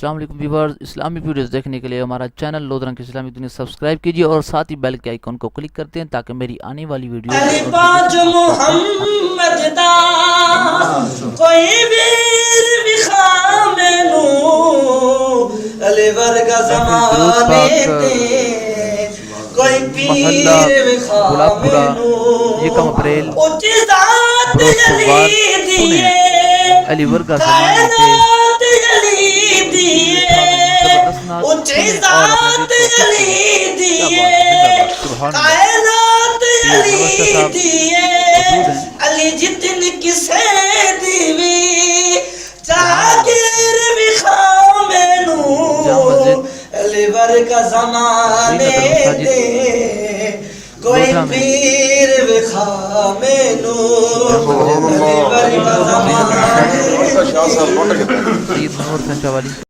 السلام علیکم ویورز، اسلامی ویڈیوز دیکھنے کے لیے ہمارا چینل لودھرنگ کی اسلامی دنیا سبسکرائب کیجیے اور ساتھ ہی بیل کے آئیکن کو کلک کرتے ہیں تاکہ میری آنے والی ویڈیو محمد دا کوئی ویر بخا مینو علی ورگا زمانے تے کوئی پیر بخا مینو یکم اپریل اچھی ذات علی دیئے علی ورگا زمانے کائنات علی دیئے اچھی ذات علی دیئے کائنات علی دیئے علی جتن کسے دیوی جاگیر بخا مینو علی ورگا زمانے دے کوئی پیر بخا مینو علی ورگا زمانے دے سید نور سنچا والی